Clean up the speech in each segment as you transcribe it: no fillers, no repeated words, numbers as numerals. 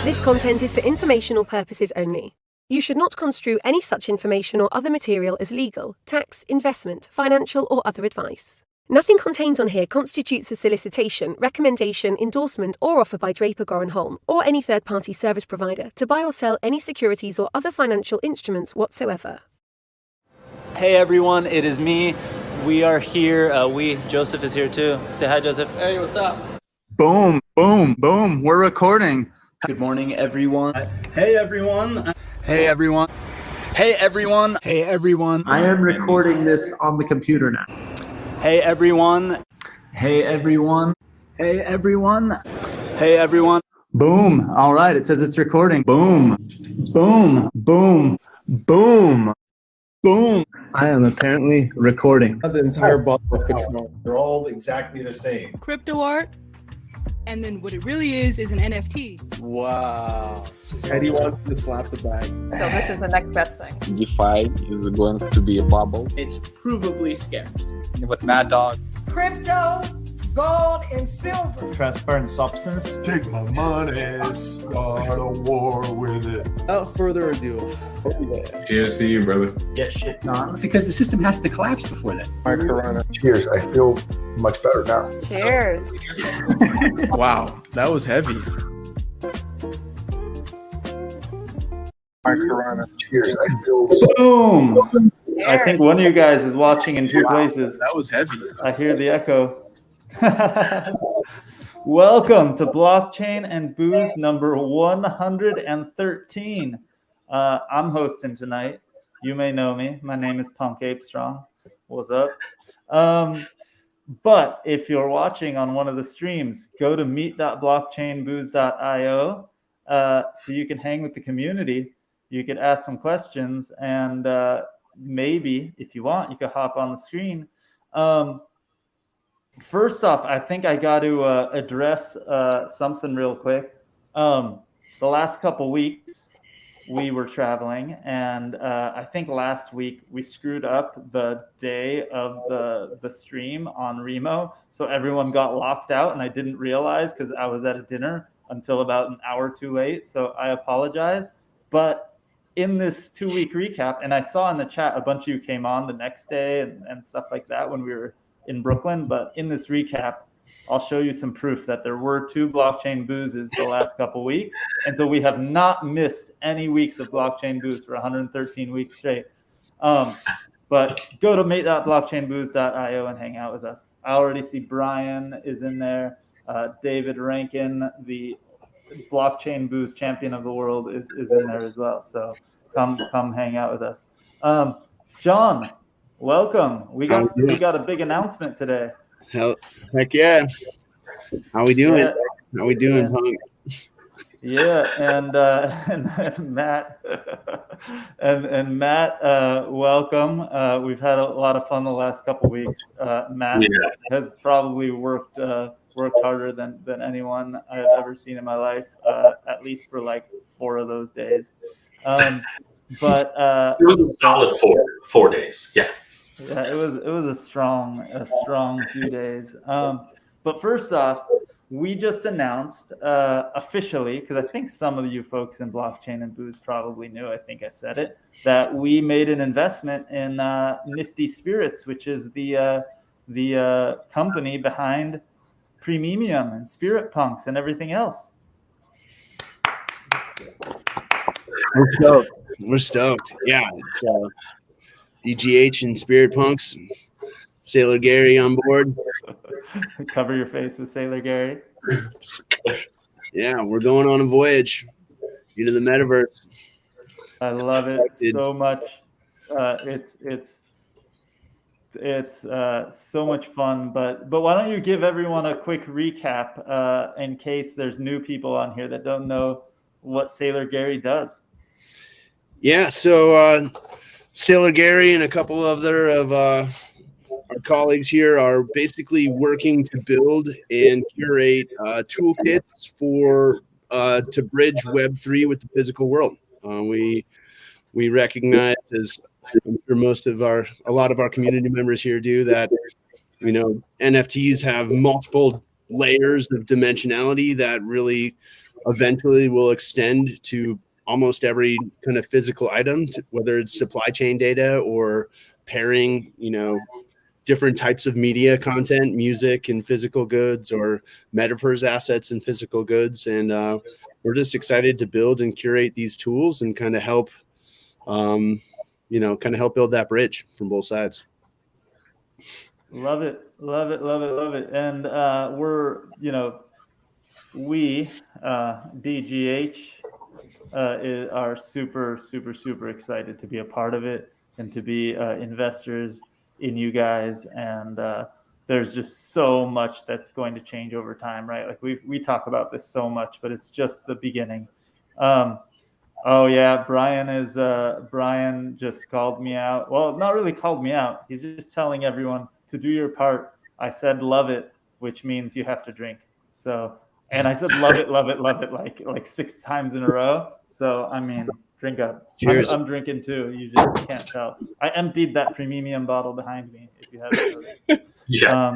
This content is for informational purposes only. You should not construe any such information or other material as legal, tax, investment, financial, or other advice. Nothing contained on here constitutes a solicitation, recommendation, endorsement, or offer by Draper Holm or any third-party service provider to buy or sell any securities or other financial instruments whatsoever. Hey everyone, it is me. We are here. Joseph is here too. Say hi, Joseph. Hey, what's up? Boom, boom, boom. We're recording. Good morning, everyone. Hey, everyone. Hey, everyone. Hey, everyone. Hey, everyone. I am recording this on the computer now. Hey, everyone. Hey, everyone. Hey, everyone. Hey, everyone. Boom. All right. It says it's recording. Boom, boom, boom, boom, boom. I am apparently recording. The entire bottle of control. They're all exactly the same. Crypto art, and then what it really is an NFT. Wow. Eddie wants to slap the bag. So this is the next best thing. DeFi is going to be a bubble. It's provably scarce. With Mad Dog. Crypto, gold, and silver. Transparent substance. Take my money, start a war with it. Without further ado. Cheers to you, brother. Get shit done. Because the system has to collapse before that. Mark Corona. Cheers. I feel much better now. Cheers. Wow, that was heavy. Mark Corona. Cheers. I feel. Boom. I think one of you guys is watching in two places. That was heavy. I hear the echo. Welcome to Blockchain and Booze number 113. I'm hosting tonight. You may know me. My name is Punk Ape Strong. What's up? But if you're watching on one of the streams, go to meet.blockchainbooze.io so you can hang with the community. You could ask some questions, and maybe, if you want, you could hop on the screen. First off, I think I got to address something real quick. The last couple weeks, we were traveling, and I think last week we screwed up the day of the stream on Remo, so everyone got locked out, and I didn't realize because I was at a dinner until about an hour too late, so I apologize. But in this 2-week recap, and I saw in the chat a bunch of you came on the next day and stuff like that when we were in Brooklyn, but in this recap, I'll show you some proof that there were 2 blockchain boozes the last couple weeks. And so we have not missed any weeks of blockchain booze for 113 weeks straight. But go to mate.blockchainbooze.io and hang out with us. I already see Brian is in there. David Rankin, the blockchain booze champion of the world, is in there as well. So come hang out with us. John, welcome. We got a big announcement today. Heck yeah. How we doing? Yeah. How we doing, Punk? Yeah, and Matt and Matt, welcome. We've had a lot of fun the last couple weeks. Matt has probably worked harder than anyone I've ever seen in my life, at least for like 4 of those days. But it was a solid 4 days. Yeah. Yeah, it was a strong few days. But first off, we just announced officially, because I think some of you folks in Blockchain and Booze probably knew, I think I said it, that we made an investment in Nifty Spirits, which is the company behind Premium and Spirit Punks and everything else. We're stoked. Yeah, it's DGH and Spirit Punks. Sailor Gary on board. Cover your face with Sailor Gary. Yeah, we're going on a voyage into the metaverse. I love it so much. It's so much fun. But why don't you give everyone a quick recap in case there's new people on here that don't know what Sailor Gary does? Yeah, so Sailor Gary and a couple other of our colleagues here are basically working to build and curate toolkits for to bridge Web3 with the physical world. We recognize, as I'm sure a lot of our community members here do, that NFTs have multiple layers of dimensionality that really eventually will extend to almost every kind of physical item, whether it's supply chain data or pairing, different types of media content, music and physical goods, or metaverse assets and physical goods. And we're just excited to build and curate these tools and kind of help, help build that bridge from both sides. Love it. Love it. Love it. Love it. And we, DGH, are super, super, super excited to be a part of it and to be investors in you guys. And there's just so much that's going to change over time, right? Like we talk about this so much, but it's just the beginning. Oh yeah, Brian just called me out. Well, not really called me out. He's just telling everyone to do your part. I said love it, which means you have to drink. So, and I said love it, love it, love it, like 6 times in a row. So I mean, drink up. Cheers. I'm drinking too. You just can't tell. I emptied that premium bottle behind me. If you haven't noticed. Yeah.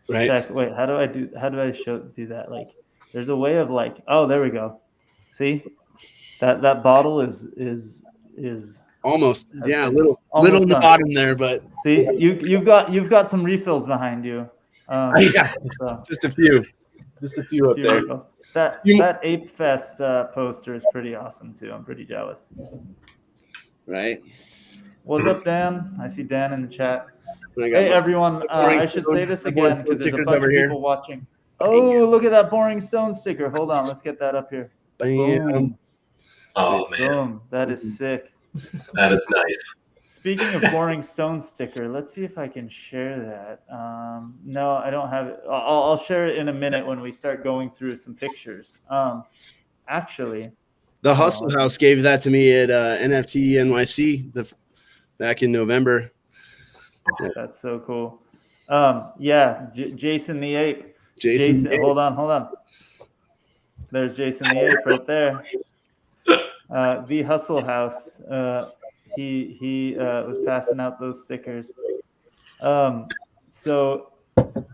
Right. Jack, wait, how do I do that? Like, there's a way of oh, there we go. See, that bottle is almost, yeah, a little in the bottom there, but see, you've got some refills behind you. Yeah, so. Just a few up there. Refills. That Ape Fest poster is pretty awesome too. I'm pretty jealous. Right. What's up, Dan? I see Dan in the chat. Hey everyone, I should say this again because there's a bunch of people watching. Oh, look at that Boring Stone sticker. Hold on, let's get that up here. Bam. Oh man, boom. That is sick. That is nice. Speaking of Boring Stone sticker, let's see if I can share that. No, I don't have it. I'll share it in a minute when we start going through some pictures. Actually, the Hustle House gave that to me at NFT NYC back in November. That's so cool. Yeah, Jason the Ape. Jason, hold on. There's Jason the Ape right there. The Hustle House. He was passing out those stickers. So the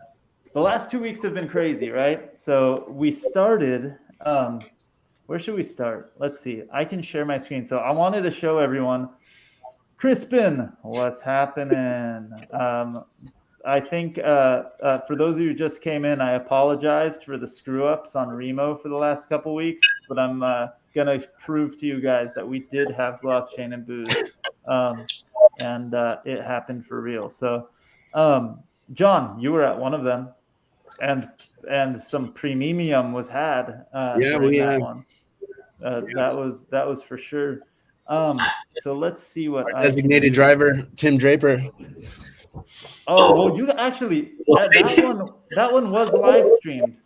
last 2 weeks have been crazy, right? So we started. Where should we start? Let's see. I can share my screen. So I wanted to show everyone. Crispin, what's happening? I think for those of you who just came in, I apologized for the screw-ups on Remo for the last couple weeks, but I'm going to prove to you guys that we did have blockchain and booze, and it happened for real. So, John, you were at one of them, and some premium was had during that one. That was for sure. So let's see what our designated driver, Tim Draper. Oh, well, you actually that one was live streamed.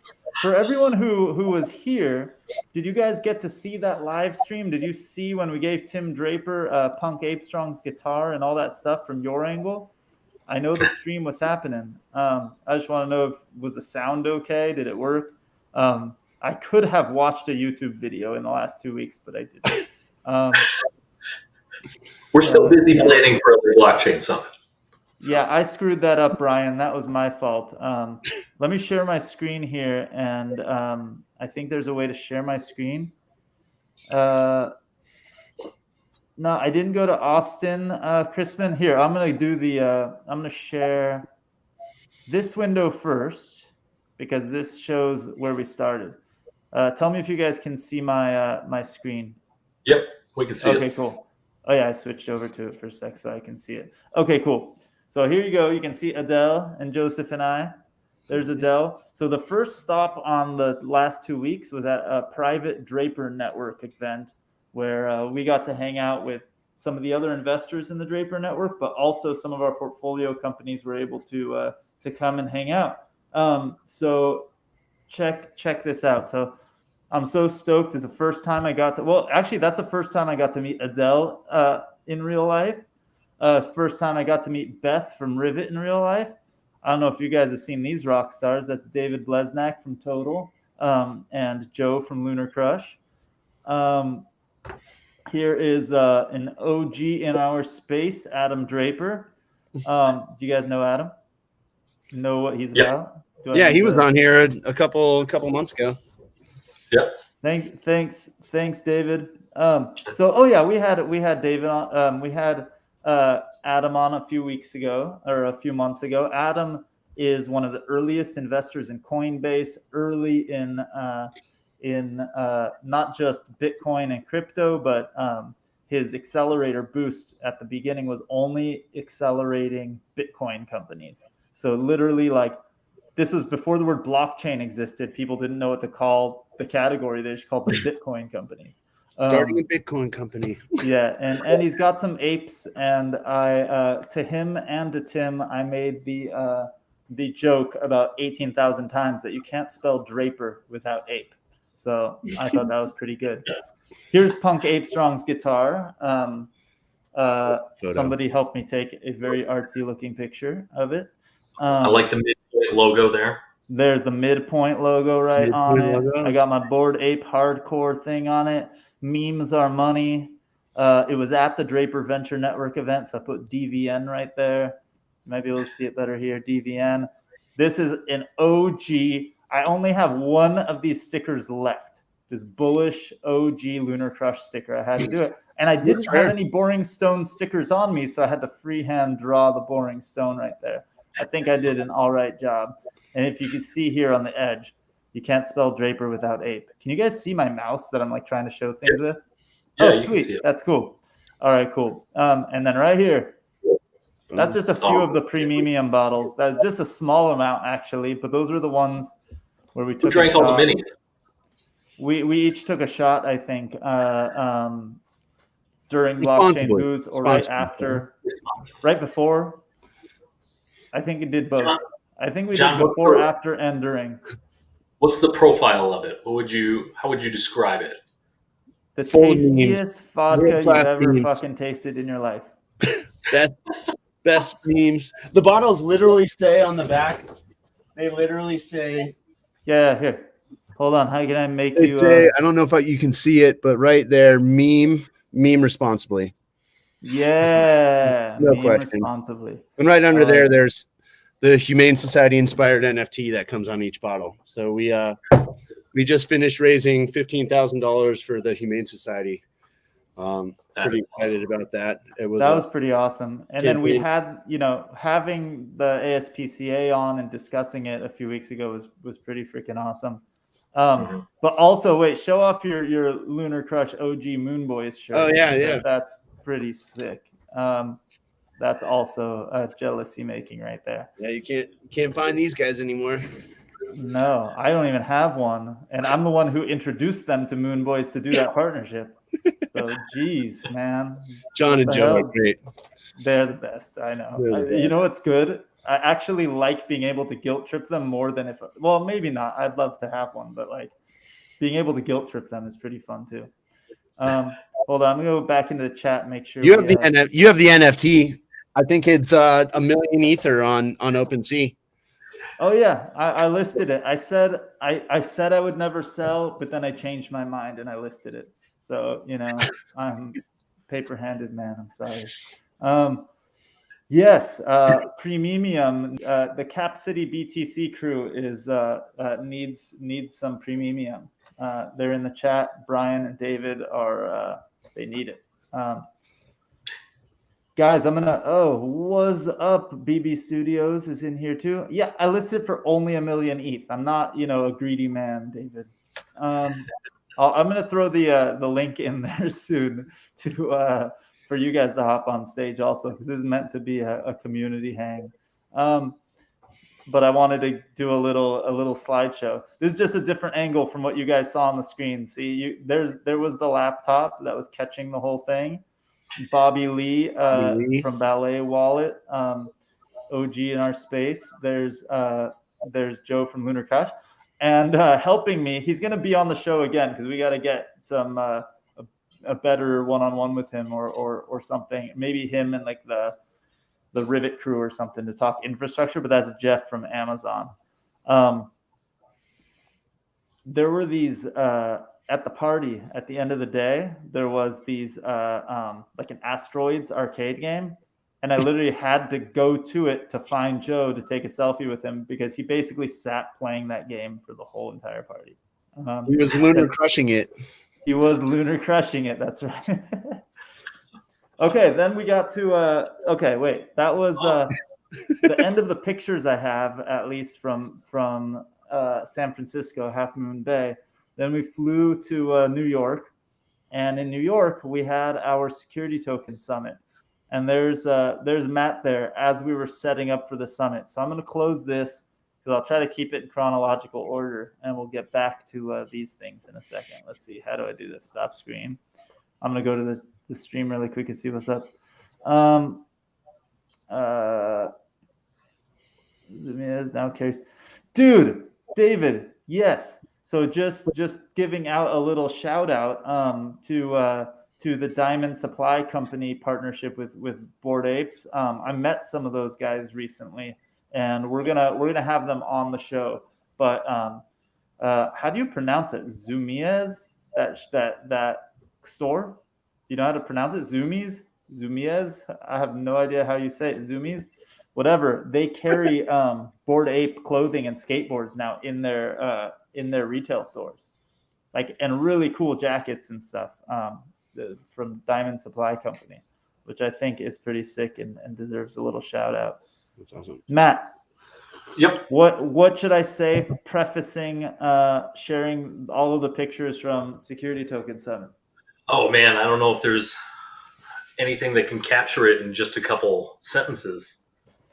For everyone who was here, did you guys get to see that live stream? Did you see when we gave Tim Draper Punk Ape Strong's guitar and all that stuff from your angle? I know the stream was happening. I just want to know was the sound okay? Did it work? I could have watched a YouTube video in the last 2 weeks, but I didn't. We're still busy planning for the blockchain summit. Yeah, I screwed that up, Brian. That was my fault. Let me share my screen here, and I think there's a way to share my screen. No, I didn't go to Austin, Crispin. Here, I'm gonna do I'm gonna share this window first because this shows where we started. Tell me if you guys can see my screen. Yep, we can see it. Okay, cool. Oh yeah, I switched over to it for a sec so I can see it. Okay, cool. So here you go. You can see Adele and Joseph and I. There's Adele. So the first stop on the last 2 weeks was at a private Draper network event where we got to hang out with some of the other investors in the Draper network, but also some of our portfolio companies were able to come and hang out. So check this out. So I'm so stoked. It's the first time I got to, well, actually, that's the first time I got to meet Adele in real life. First time I got to meet Beth from Rivet in real life. I don't know if you guys have seen these rock stars. That's David Blesnak from Total and Joe from Lunar Crush. Here is an OG in our space, Adam Draper. Do you guys know Adam? Know what he's about? Yeah, he was on here a couple months ago. Yeah. Thanks, David. We had David on. We had Adam on a few weeks ago or a few months ago. Adam is one of the earliest investors in Coinbase, early in not just Bitcoin and crypto, but his accelerator boost at the beginning was only accelerating Bitcoin companies. So literally, like, this was before the word blockchain existed. People didn't know what to call the category. They just called them Bitcoin companies. Starting a Bitcoin company. Yeah, and he's got some apes, and I to him and to Tim, I made the joke about 18,000 times that you can't spell Draper without ape. So I thought that was pretty good. Here's Punk Ape Strong's guitar. Somebody helped me take a very artsy looking picture of it. I like the midpoint logo there. There's the midpoint logo right on it. Logo. I got my Bored Ape Hardcore thing on it. Memes are money. It was at the Draper Venture Network event, so I put DVN right there. Maybe we'll see it better here. DVN. This is an OG. I only have one of these stickers left. This bullish OG Lunar Crush sticker. I had to do it. And I didn't have any Boring Stone stickers on me, so I had to freehand draw the Boring Stone right there. I think I did an all right job. And if you can see here on the edge, you can't spell Draper without ape. Can you guys see my mouse that I'm like trying to show things with? Yeah, oh, sweet. That's cool. All right, cool. And then right here, that's just a few of the premium bottles. That's just a small amount, actually. But those were the ones where we took. Who drank all the minis? We each took a shot, I think, during Blockchain Booze or right after, right before. I think it did both. I think we did before, after, and during. What's the profile of it? How would you describe it? The tastiest vodka you've ever fucking tasted in your life. Best memes. The bottles literally say on the back. They literally say. Yeah, here. Hold on. How can I make you? I don't know if you can see it, but right there, meme responsibly. Yeah, no question. Responsibly. And right under there's the Humane Society inspired NFT that comes on each bottle. So we just finished raising $15,000 for the Humane Society. Pretty excited about that. That was pretty awesome. And then we had, having the ASPCA on and discussing it a few weeks ago was pretty freaking awesome. But also, wait, show off your Lunar Crush OG Moon Boys shirt. Oh yeah. That's pretty sick. That's also jealousy making right there. Yeah, you can't find these guys anymore. No, I don't even have one, and I'm the one who introduced them to Moon Boys to do that partnership. So, geez, man. John and Joe are great. They're the best. I know. You know what's good? I actually like being able to guilt trip them more than maybe not. I'd love to have one, but like being able to guilt trip them is pretty fun too. Hold on, I'm gonna go back into the chat and make sure you have the NFT. I think it's 1 million Ether on OpenSea. Oh yeah, I listed it. I said I would never sell, but then I changed my mind and I listed it. So I'm paper-handed man. I'm sorry. Yes, premium. The Cap City BTC crew is needs some premium. They're in the chat. Brian and David are they need it. Guys, I'm gonna. Oh, what's up? BB Studios is in here too. Yeah, I listed for only 1 million ETH. I'm not, a greedy man, David. I'm gonna throw the link in there soon to for you guys to hop on stage also, because this is meant to be a community hang. But I wanted to do a little slideshow. This is just a different angle from what you guys saw on the screen. See, there was the laptop that was catching the whole thing. Bobby Lee from Ballet Wallet, OG in our space. There's Joe from Lunar Crush, and helping me. He's going to be on the show again because we got to get some a better one-on-one with him or something. Maybe him and like the Rivet crew or something to talk infrastructure. But that's Jeff from Amazon. There were these. At the party, at the end of the day, there was these like an asteroids arcade game, and I literally had to go to it to find Joe to take a selfie with him because he basically sat playing that game for the whole entire party. He was lunar crushing it. He was lunar crushing it. That's right. Okay, then we got to. Okay, wait. That was the end of the pictures I have, at least from San Francisco, Half Moon Bay. Then we flew to New York, and in New York we had our security token summit. And there's Matt there as we were setting up for the summit. So I'm going to close this because I'll try to keep it in chronological order, and we'll get back to these things in a second. Let's see. How do I do this? Stop screen. I'm going to go to the stream really quick and see what's up. Now carries. Dude, David, yes. So just giving out a little shout out to the Diamond Supply Company partnership with Bored Apes. I met some of those guys recently, and we're gonna have them on the show. But how do you pronounce it? Zumiez? That store? Do you know how to pronounce it? Zumiez? I have no idea how you say it. Zumiez? Whatever. They carry Bored Ape clothing and skateboards now in their retail stores, and really cool jackets and stuff. From Diamond Supply Company, which I think is pretty sick and deserves a little shout out. That's awesome. Matt. Yep. What should I say prefacing sharing all of the pictures from Security Token Summit? Oh man, I don't know if there's anything that can capture it in just a couple sentences.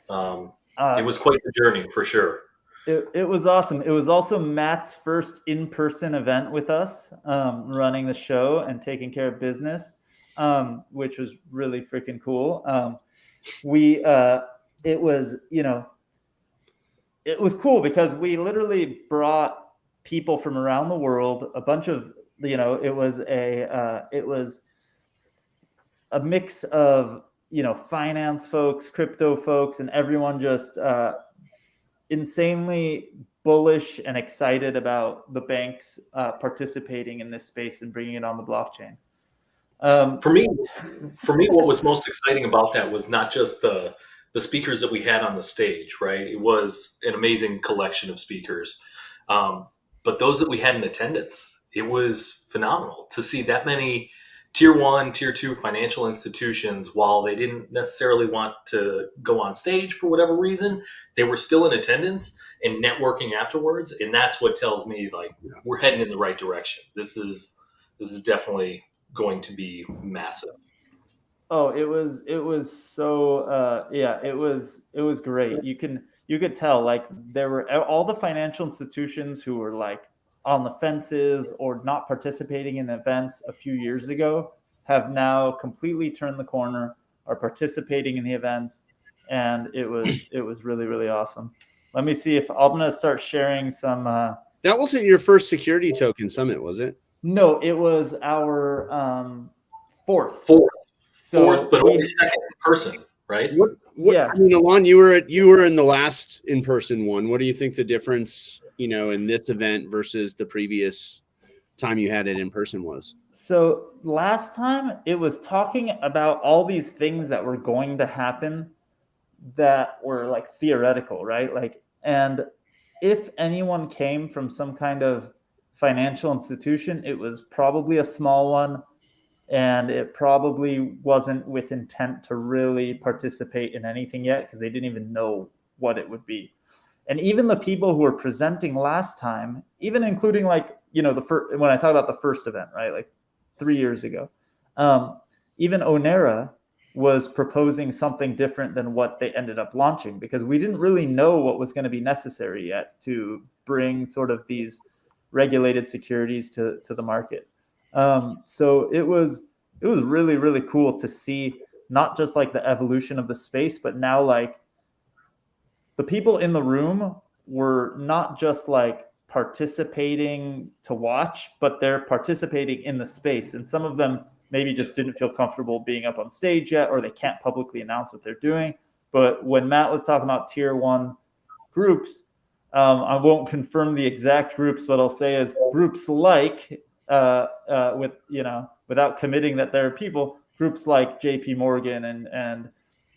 It was quite the journey for sure. It was awesome. It was also Matt's first in-person event with us, running the show and taking care of business, which was really freaking cool. It was cool because we literally brought people from around the world, a bunch of, it was a mix of, finance folks, crypto folks, and everyone just insanely bullish and excited about the banks participating in this space and bringing it on the blockchain. For me, what was most exciting about that was not just the speakers that we had on the stage, right? It was an amazing collection of speakers, but those that we had in attendance, it was phenomenal to see that many tier 1, tier 2 financial institutions. While they didn't necessarily want to go on stage for whatever reason, they were still in attendance and networking afterwards. And that's what tells me we're heading in the right direction. This is definitely going to be massive. Oh, it was so it was great. You could tell there were all the financial institutions who were on the fences or not participating in events a few years ago have now completely turned the corner, are participating in the events, and it was really, really awesome. Let me see if I'm going to start sharing some. That wasn't your first security token summit, was it? No, it was our fourth, but only second in person, right? Yeah. I mean, Alon, you were in the last in-person one. What do you think the difference, in this event versus the previous time you had it in person was? So last time it was talking about all these things that were going to happen that were theoretical, right? And if anyone came from some kind of financial institution, it was probably a small one. And it probably wasn't with intent to really participate in anything yet because they didn't even know what it would be. And even the people who were presenting last time, even including the first, when I talk about the first event, right, 3 years ago, even Onera was proposing something different than what they ended up launching because we didn't really know what was going to be necessary yet to bring sort of these regulated securities to the market. So it was really, really cool to see not just the evolution of the space, but now the people in the room were not just participating to watch, but they're participating in the space. And some of them maybe just didn't feel comfortable being up on stage yet, or they can't publicly announce what they're doing. But when Matt was talking about tier 1 groups, I won't confirm the exact groups. What I'll say is groups without committing that there are people, groups like JP Morgan and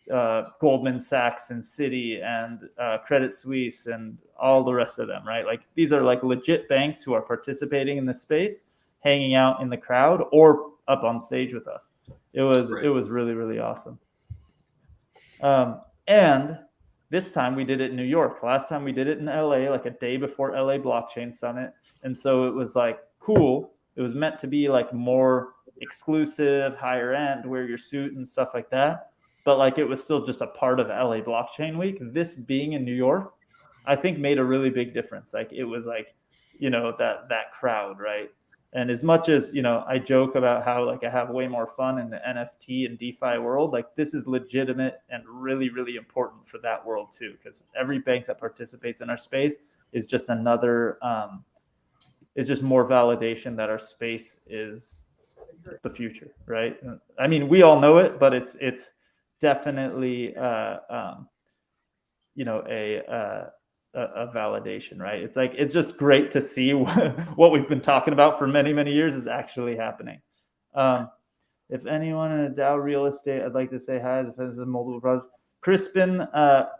Goldman Sachs and Citi and Credit Suisse and all the rest of them, right? Like these are like legit banks who are participating in this space, hanging out in the crowd or up on stage with us. It was really, really awesome. And this time we did it in New York. Last time we did it in LA, like a day before LA Blockchain Summit. And so it was like cool. It was meant to be like more exclusive, higher end, wear your suit and stuff like that. But like it was still just a part of LA Blockchain Week. This being in New York, I think made a really big difference. Like it was like, you know, that crowd, right? And as much as, you know, I joke about how like I have way more fun in the NFT and DeFi world, like this is legitimate and really, really important for that world too. Because every bank that participates in our space is just another, is just more validation that our space is the future, right? I mean, we all know it, but it's definitely, you know, a validation, right? It's like, it's just great to see what we've been talking about for many, many years is actually happening. If anyone in a DAO real estate, I'd like to say hi. If there's multiple projects, Crispin,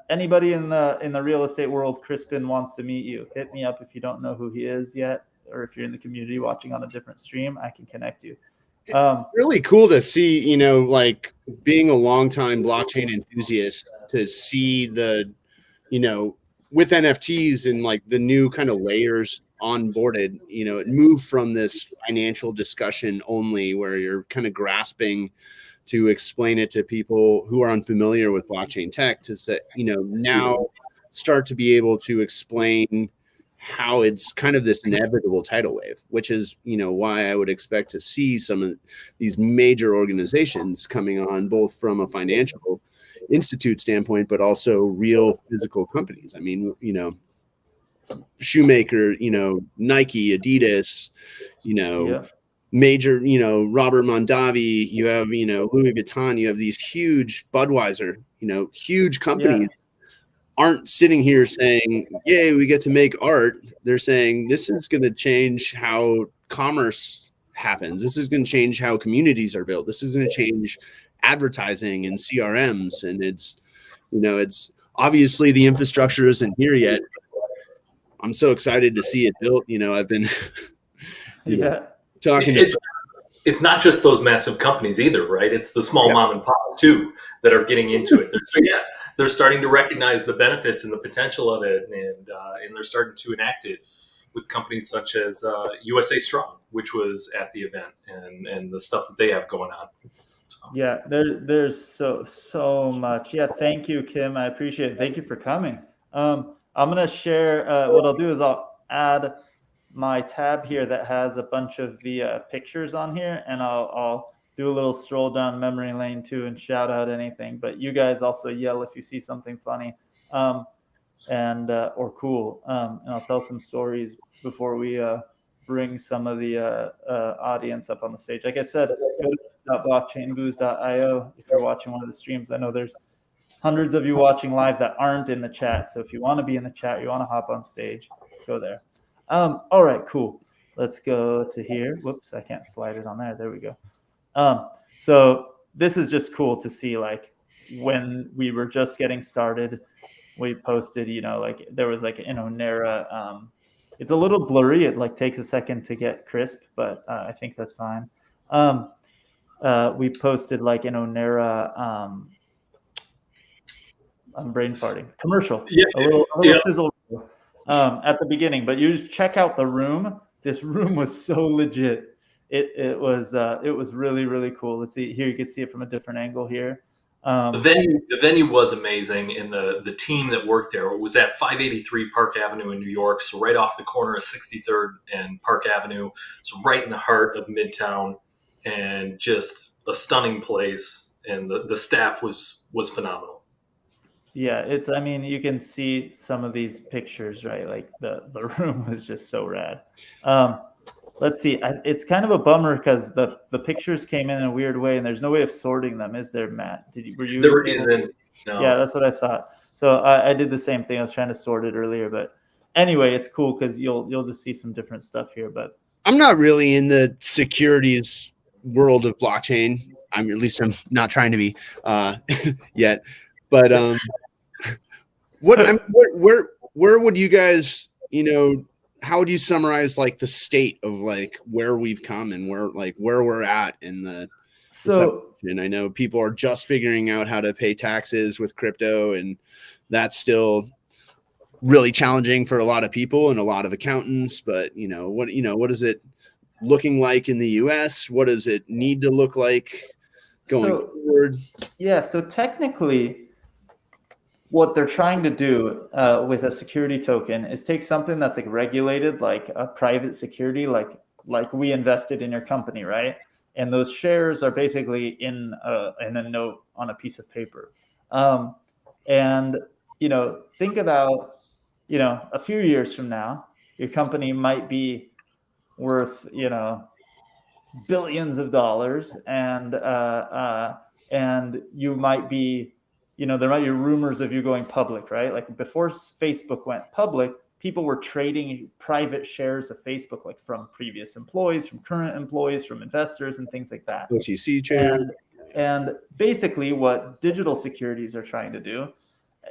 anybody in the real estate world, Crispin wants to meet you. Hit me up if you don't know who he is yet, or if you're in the community watching on a different stream, I can connect you. Really cool to see, you know, like being a longtime blockchain enthusiast, to see the, you know, with NFTs and like the new kind of layers onboarded, you know, it moved from this financial discussion only where you're kind of grasping to explain it to people who are unfamiliar with blockchain tech to say, you know, now start to be able to explain how it's kind of this inevitable tidal wave, which is, you know, why I would expect to see some of these major organizations coming on, both from a financial institute standpoint, but also real physical companies. I mean, you know, Shoemaker, you know, Nike, Adidas, you know, major, you know, Robert Mondavi, you have, you know, Louis Vuitton, you have these huge Budweiser, you know, huge companies aren't sitting here saying, yay, we get to make art. They're saying this is going to change how commerce happens. This is going to change how communities are built. This is going to change advertising and CRMs. And it's, you know, it's obviously the infrastructure isn't here yet. I'm so excited to see it built. You know, I've been talking. It's not just those massive companies either, right? It's the small mom and pop too that are getting into it. They're starting to recognize the benefits and the potential of it, and they're starting to enact it with companies such as USA Strong, which was at the event, and the stuff that they have going on. Yeah, there's so much. Yeah, thank you, Kim. I appreciate it. Thank you for coming. I'm gonna share. What I'll do is I'll add my tab here that has a bunch of the pictures on here, and I'll do a little stroll down memory lane too and shout out anything. But you guys also yell if you see something funny or cool, and I'll tell some stories before we bring some of the audience up on the stage. Like I said, go to blockchainbooze.io if you're watching one of the streams. I know there's hundreds of you watching live that aren't in the chat, so if you want to be in the chat, you want to hop on stage, go there. All right, cool. Let's go to here. Whoops, I can't slide it on there. There we go. So this is just cool to see, like when we were just getting started, we posted, you know, like there was like an Onera. It's a little blurry. It like takes a second to get crisp, but I think that's fine. We posted like an Onera. I'm brain farting. Commercial. A little sizzle at the beginning, but you just check out the room. This room was so legit. It was really, really cool. Let's see here. You can see it from a different angle here. The venue was amazing, and the team that worked there was at 583 Park Avenue in New York, so right off the corner of 63rd and Park Avenue, so right in the heart of Midtown, and just a stunning place. And the staff was phenomenal. Yeah, I mean, you can see some of these pictures, right? Like the room was just so rad. Let's see. It's kind of a bummer because the pictures came in a weird way, and there's no way of sorting them, is there, Matt? Were you? There isn't. No. Yeah, that's what I thought. So I did the same thing. I was trying to sort it earlier, but anyway, it's cool because you'll just see some different stuff here. But I'm not really in the securities world of blockchain. I'm not trying to be yet. But where would you guys, how would you summarize like the state of like where we've come and where we're at in the and I know people are just figuring out how to pay taxes with crypto, and that's still really challenging for a lot of people and a lot of accountants. But what is it looking like in the US? What does it need to look like going forward? Yeah, so technically what they're trying to do with a security token is take something that's like regulated, like a private security, like we invested in your company, right? And those shares are basically in a note on a piece of paper. And think about a few years from now, your company might be worth billions of dollars, and you might be there might be rumors of you going public, right? Like before Facebook went public, people were trading private shares of Facebook, like from previous employees, from current employees, from investors, and things like that. OTC trade. And basically what digital securities are trying to do,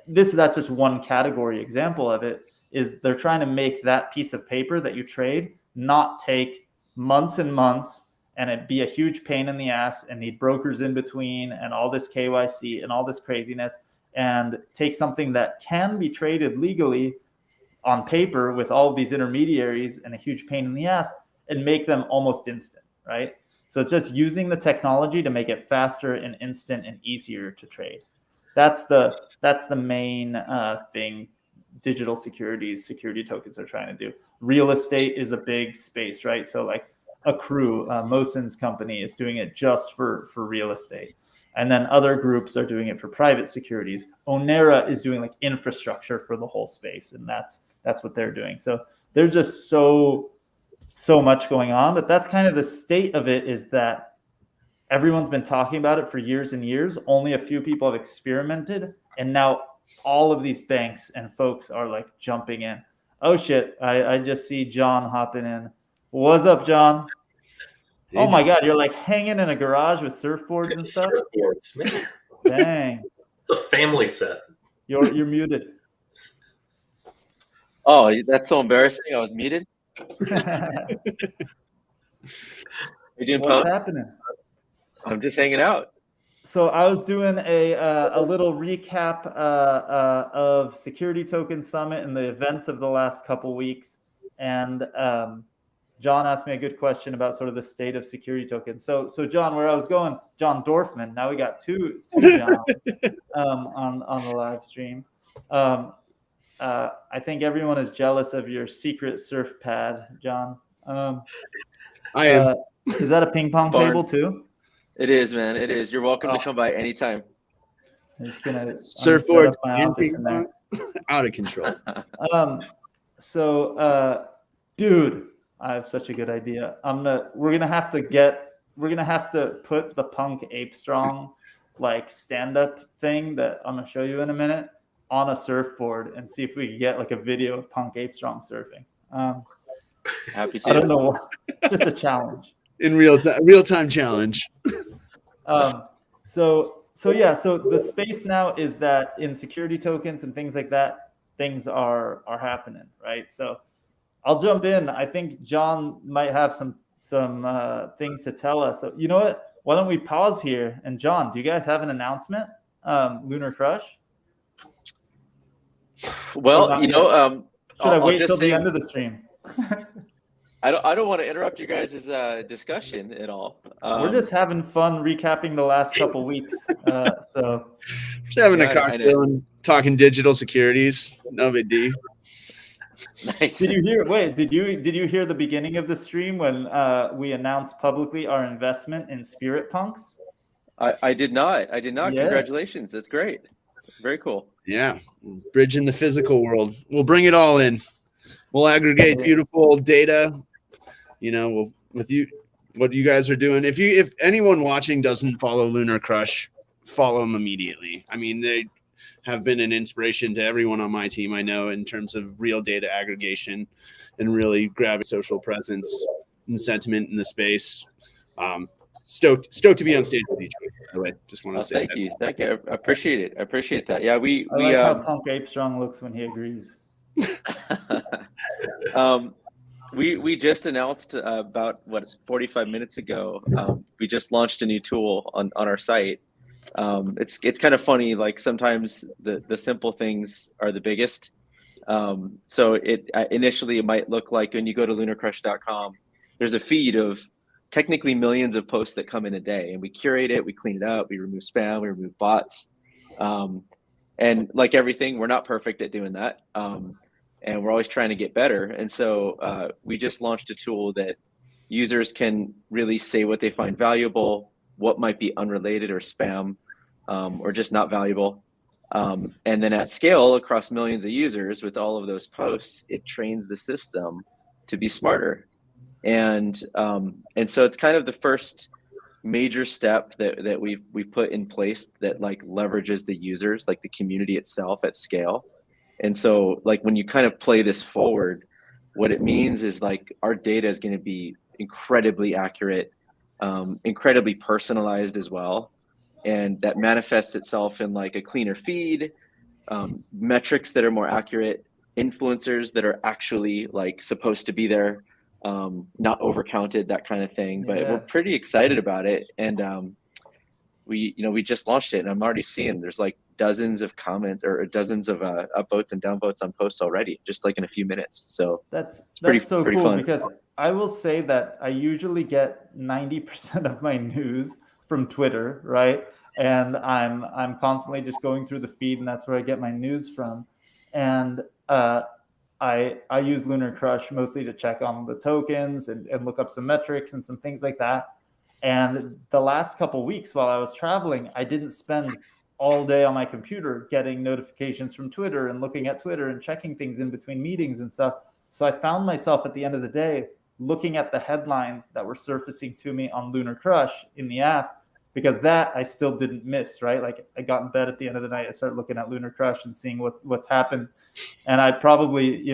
that's just one category example of it, is they're trying to make that piece of paper that you trade not take months and months and it be a huge pain in the ass and need brokers in between and all this KYC and all this craziness, and take something that can be traded legally on paper with all of these intermediaries and a huge pain in the ass and make them almost instant, right? So it's just using the technology to make it faster and instant and easier to trade. That's the main thing digital security tokens are trying to do. Real estate is a big space, right? So like Accrue, Mosin's company, is doing it just for real estate. And then other groups are doing it for private securities. Onera is doing like infrastructure for the whole space. And that's what they're doing. So there's just so much going on, but that's kind of the state of it, is that everyone's been talking about it for years and years. Only a few people have experimented. And now all of these banks and folks are like jumping in. Oh shit, I just see John hopping in. What's up, John? Oh my God, you're like hanging in a garage with surfboards and stuff? Surfboards, man. Dang. It's a family set. You're muted. Oh, that's so embarrassing. I was muted. What's happening? I'm just hanging out. So I was doing a little recap of Security Token Summit and the events of the last couple weeks. And John asked me a good question about sort of the state of security tokens. So John, where I was going, John Dorfman. Now we got two John on the live stream. I think everyone is jealous of your secret surf pad, John. I am. Is that a ping pong table too? It is, man. It is. You're welcome to come by anytime. Surfboard and ping pong out of control. Dude, I have such a good idea. We're gonna have to put the Punk Ape Strong like stand-up thing that I'm gonna show you in a minute on a surfboard and see if we can get like a video of Punk Ape Strong surfing. Happy to. I don't know. Just a challenge. In real time challenge. So the space now is that in security tokens and things like that, things are happening, right? So I'll jump in. I think John might have some things to tell us. So you know what? Why don't we pause here? And John, do you guys have an announcement? Lunar Crush? Well, should I wait till the end of the stream? I don't want to interrupt you guys' discussion at all. We're just having fun recapping the last couple weeks. Just having a cocktail and talking digital securities. No big deal. Nice. Did you hear the beginning of the stream when we announced publicly our investment in Spirit Punks? I did not. Yeah. Congratulations. That's great. Very cool. Yeah. Bridging the physical world. We'll bring it all in. We'll aggregate beautiful data, with you, what you guys are doing. If anyone watching doesn't follow Lunar Crush, follow them immediately. I mean, they have been an inspiration to everyone on my team, I know, in terms of real data aggregation and really grabbing social presence and sentiment in the space. stoked to be on stage with you, by the way. Just want to say thank you. I appreciate it. I appreciate that. Yeah, we like how Punk Ape Strong looks when he agrees. We just announced about 45 minutes ago. We just launched a new tool on our site. It's kind of funny. Like sometimes the simple things are the biggest. So it initially it might look like when you go to lunarcrush.com, there's a feed of technically millions of posts that come in a day, and we curate it, we clean it up, we remove spam, we remove bots, and like everything, we're not perfect at doing that, and we're always trying to get better. And so we just launched a tool that users can really say what they find valuable, what might be unrelated or spam, or just not valuable. And then at scale across millions of users with all of those posts, it trains the system to be smarter. And so it's kind of the first major step that we've put in place that like leverages the users, like the community itself at scale. And so like when you kind of play this forward, what it means is like our data is going to be incredibly accurate, incredibly personalized as well. And that manifests itself in like a cleaner feed, metrics that are more accurate, influencers that are actually like supposed to be there, not overcounted, that kind of thing. But we're pretty excited about it. And we just launched it, and I'm already seeing there's like dozens of comments or dozens of upvotes and downvotes on posts already, just like in a few minutes. So that's pretty so pretty cool fun. because I will say that I usually get 90% of my news from Twitter, right? And I'm constantly just going through the feed, and that's where I get my news from. And I use Lunar Crush mostly to check on the tokens and look up some metrics and some things like that. And the last couple weeks while I was traveling, I didn't spend all day on my computer getting notifications from Twitter and looking at Twitter and checking things in between meetings and stuff. So I found myself at the end of the day looking at the headlines that were surfacing to me on Lunar Crush in the app, because that I still didn't miss, right? Like I got in bed at the end of the night, I started looking at Lunar Crush and seeing what's happened. And I probably,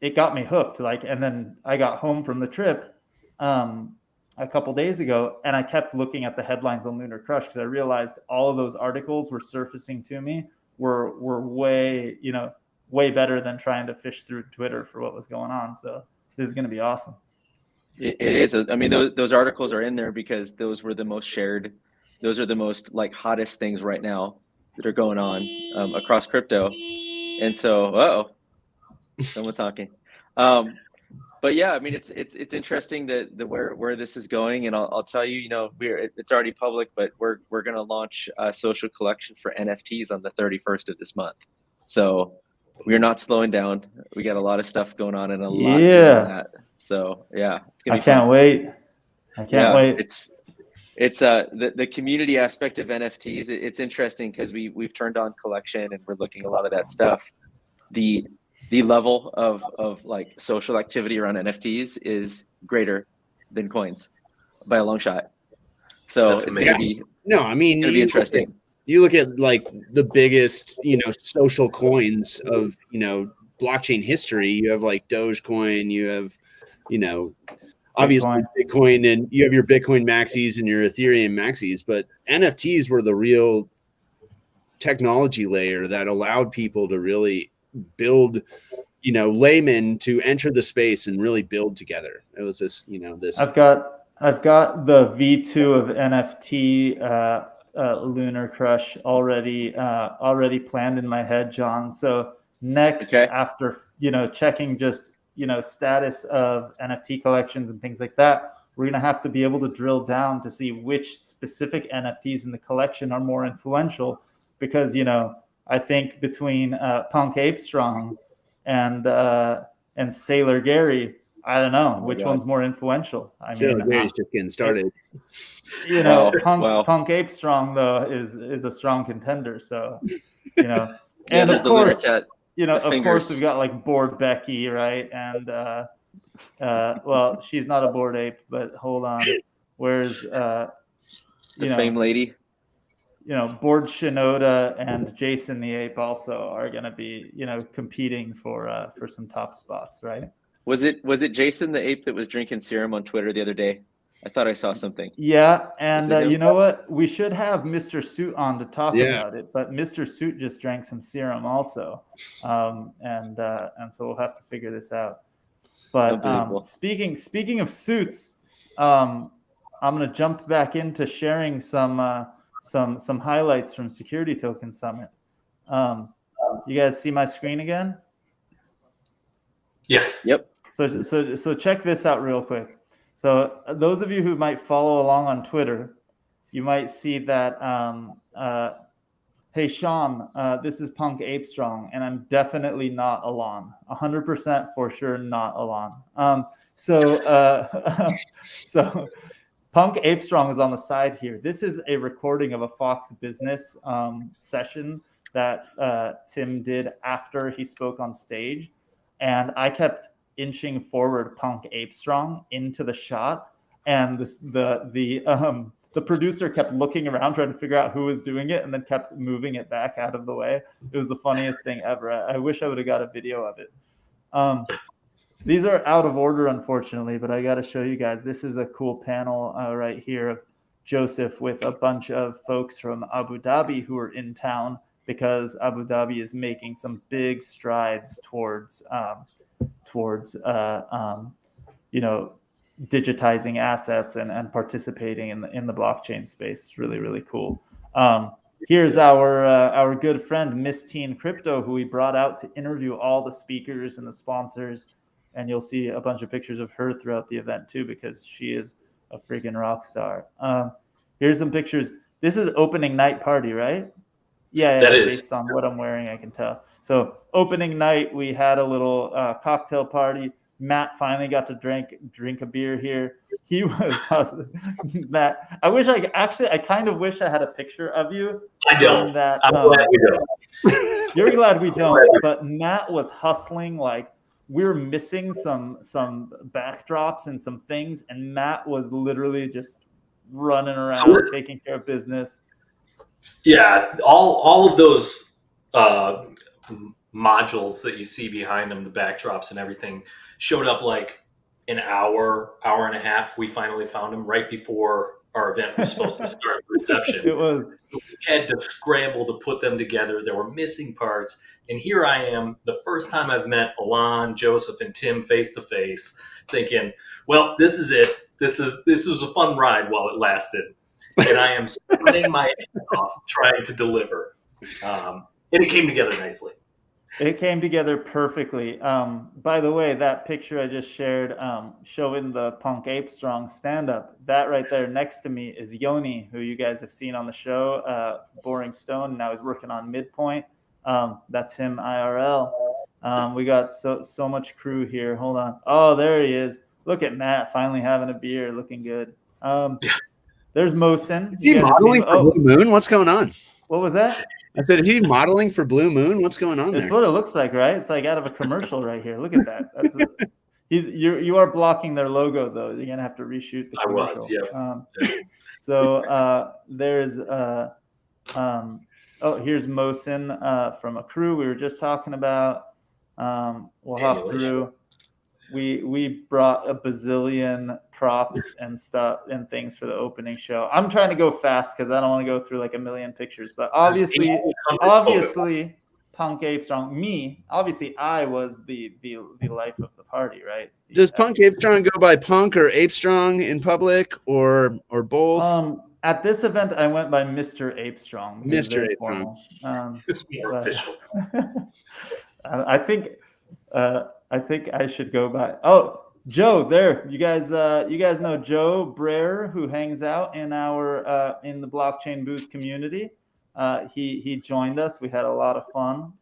it got me hooked. Like, and then I got home from the trip a couple days ago, and I kept looking at the headlines on Lunar Crush because I realized all of those articles were surfacing to me were way better than trying to fish through Twitter for what was going on. So this is going to be awesome. It is. I mean, those articles are in there because those were the most shared. Those are the most like hottest things right now that are going on across crypto. And so, someone's talking. But yeah, I mean, it's interesting that where this is going. And I'll tell you, it's already public, but we're going to launch a social collection for NFTs on the 31st of this month. So we're not slowing down. We got a lot of stuff going on and a lot on that. So yeah, it's gonna be fun. I can't wait. It's the community aspect of NFTs. It's interesting because we've turned on collection and we're looking at a lot of that stuff. The level of like social activity around NFTs is greater than coins by a long shot. So it's gonna be interesting. You look at like the biggest, social coins of, blockchain history. You have like Dogecoin, you have, obviously Bitcoin, and you have your Bitcoin maxis and your Ethereum maxis, but NFTs were the real technology layer that allowed people to really build, laymen to enter the space and really build together. It was this, this. I've got the V2 of NFT Lunar Crush already planned in my head, John. So next, after checking just status of NFT collections and things like that, we're gonna have to be able to drill down to see which specific NFTs in the collection are more influential, because I think between Punk Ape Strong and Sailor Gary, I don't know which one's more influential. I mean, Gary's just getting started. Punk Ape Strong though is a strong contender. So and of course, of course we've got like Bored Becky, right? And well, she's not a bored ape, but hold on, where's the fame lady? Bored Shinoda and Jason the Ape also are going to be competing for some top spots, right? Was it Jason the ape that was drinking serum on Twitter the other day? I thought I saw something. Yeah, and you know what? We should have Mr. Suit on to talk Yeah. about it, but Mr. Suit just drank some serum also, and so we'll have to figure this out. But speaking of suits, I'm gonna jump back into sharing some highlights from Security Token Summit. You guys see my screen again? Yes. Yep. So check this out real quick. So those of you who might follow along on Twitter, you might see that, hey, Sean, this is Punk Ape Strong, and I'm definitely not Alon. 100% for sure not Alon. So Punk Ape Strong is on the side here. This is a recording of a Fox Business session that Tim did after he spoke on stage. And I kept inching forward Punk Ape Strong into the shot, and the producer kept looking around trying to figure out who was doing it, and then kept moving it back out of the way. It was the funniest thing ever. I wish I would have got a video of it. These are out of order, unfortunately, but I got to show you guys. This is a cool panel right here of Joseph with a bunch of folks from Abu Dhabi who are in town, because Abu Dhabi is making some big strides towards digitizing assets and participating in the blockchain space. It's really, really cool. Here's our good friend Miss Teen Crypto, who we brought out to interview all the speakers and the sponsors, and you'll see a bunch of pictures of her throughout the event too, because she is a freaking rock star. Here's some pictures. This is opening night party, right? Yeah, that is. Based on what I'm wearing, I can tell. So opening night, we had a little cocktail party. Matt finally got to drink a beer here. He was Matt. I kind of wish I had a picture of you. I don't. I'm glad we don't. You're glad we don't. But Matt was hustling like we're missing some backdrops and some things, and Matt was literally just running around taking care of business. Yeah, all of those modules that you see behind them, the backdrops and everything, showed up like an hour and a half. We finally found them right before our event was supposed to start the reception. It was. So we had to scramble to put them together. There were missing parts. And here I am, the first time I've met Alon, Joseph, and Tim face to face, thinking, well, this is it. This was a fun ride while it lasted. And I am sweating my ass off trying to deliver. And it came together nicely. It came together perfectly. By the way, that picture I just shared showing the Punk Ape Strong stand-up, that right there next to me is Yoni, who you guys have seen on the show, Boring Stone. Now he's working on Midpoint. That's him IRL. We got so much crew here. Hold on. Oh, there he is. Look at Matt finally having a beer, looking good. There's Mosin. Is he modeling for Blue Moon? What's going on? What was that? I said, is he modeling for Blue Moon? What's going on there? That's what it looks like, right? It's like out of a commercial right here. Look at that. You are blocking their logo, though. You're going to have to reshoot the commercial. I was, yeah. So there's here's Mosin from a crew we were just talking about. We'll hop through. We brought a bazillion props and stuff and things for the opening show. I'm trying to go fast because I don't want to go through like a million pictures, but obviously Punk Ape Strong, obviously I was the life of the party, right? Does Punk Ape Strong go by Punk or Ape Strong in public or both? At this event, I went by Mr. Ape Strong. Mr. Ape Strong. It's more official. I think I should go by. Oh, Joe, there. You guys know Joe Brer, who hangs out in our in the Blockchain Boost community. He joined us. We had a lot of fun.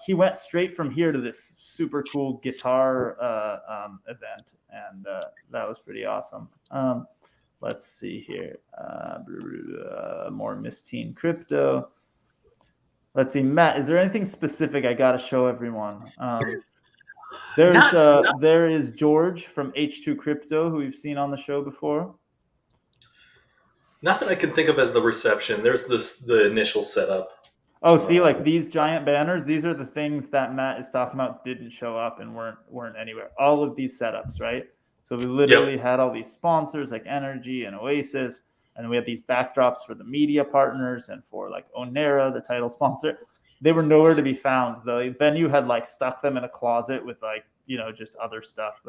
He went straight from here to this super cool guitar event, and that was pretty awesome. Let's see here. More Miss Teen Crypto. Let's see, Matt, is there anything specific I got to show everyone? There is George from H2 Crypto, who we've seen on the show before. Not that I can think of as the reception. There's the initial setup. Oh, see, like these giant banners, these are the things that Matt is talking about didn't show up and weren't anywhere. All of these setups, right? So we literally had all these sponsors like Energy and Oasis, and then we had these backdrops for the media partners and for like Onera, the title sponsor. They were nowhere to be found. The venue had like stuck them in a closet with like, just other stuff.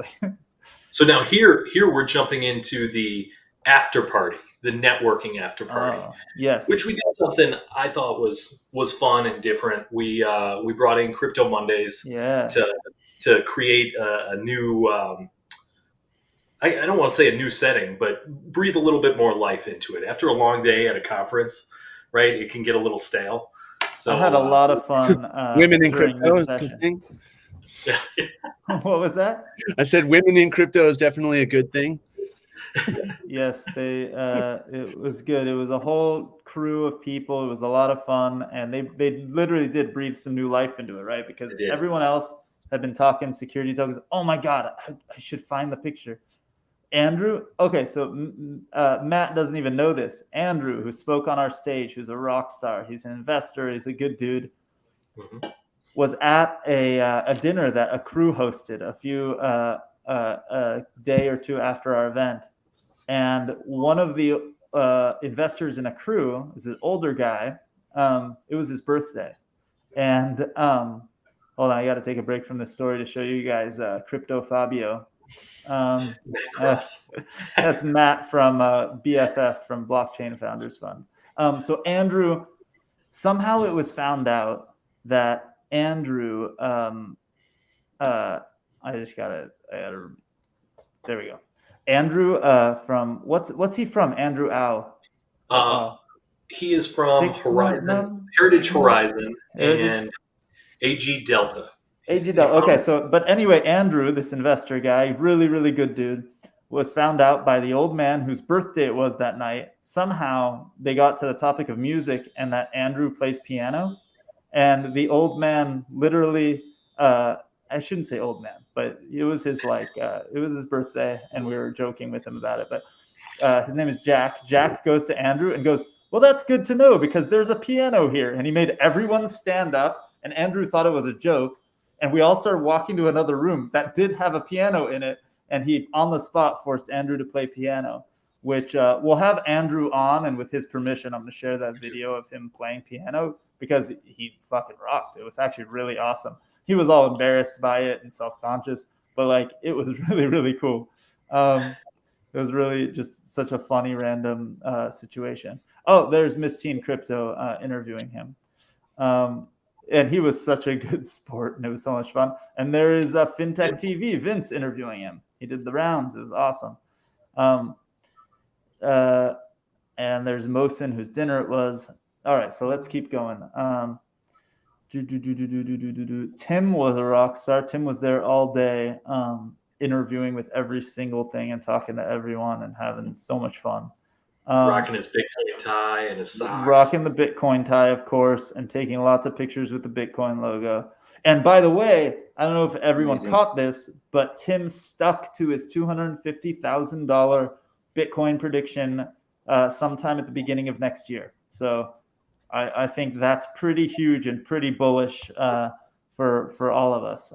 So now here we're jumping into the after party, the networking after party. Yes. Which we did something I thought was fun and different. We brought in Crypto Mondays to create a new I don't want to say a new setting, but breathe a little bit more life into it. After a long day at a conference, right, it can get a little stale. So I had a lot of fun women in during crypto this is a session. good thing. What was that? I said women in crypto is definitely a good thing. Yes, it was good. It was a whole crew of people. It was a lot of fun, and they literally did breathe some new life into it, right? Because everyone else had been talking security tokens. Oh my God, I should find the picture. Andrew, okay, so Matt doesn't even know this. Andrew, who spoke on our stage, who's a rock star, he's an investor, he's a good dude, was at a dinner that a crew hosted a day or two after our event. And one of the investors in a crew is an older guy. It was his birthday. And hold on, I got to take a break from this story to show you guys Crypto Fabio. That's Matt from BFF from Blockchain Founders Fund. So Andrew, somehow it was found out that Andrew, there we go. Andrew from what's he from? Andrew Au. He is from Heritage Horizon and AG Delta. Okay, but anyway, Andrew, this investor guy, really, really good dude, was found out by the old man whose birthday it was that night. Somehow they got to the topic of music and that Andrew plays piano. And the old man literally, I shouldn't say old man, but it was his birthday and we were joking with him about it. But his name is Jack. Jack goes to Andrew and goes, well, that's good to know because there's a piano here. And he made everyone stand up and Andrew thought it was a joke. And we all started walking to another room that did have a piano in it. And he, on the spot, forced Andrew to play piano, which we'll have Andrew on. And with his permission, I'm going to share that video of him playing piano because he fucking rocked. It was actually really awesome. He was all embarrassed by it and self-conscious, but like it was really, really cool. It was really just such a funny, random situation. Oh, there's Miss Teen Crypto interviewing him. And he was such a good sport, and it was so much fun. And there is FinTech TV, Vince interviewing him. He did the rounds. It was awesome. And there's Mosin, whose dinner it was. All right, so let's keep going. Tim was a rock star. Tim was there all day, interviewing with every single thing and talking to everyone and having so much fun. Rocking his Bitcoin tie and his socks. Rocking the Bitcoin tie, of course, and taking lots of pictures with the Bitcoin logo. And by the way, I don't know if everyone caught this, but Tim stuck to his $250,000 Bitcoin prediction sometime at the beginning of next year. So I think that's pretty huge and pretty bullish for all of us.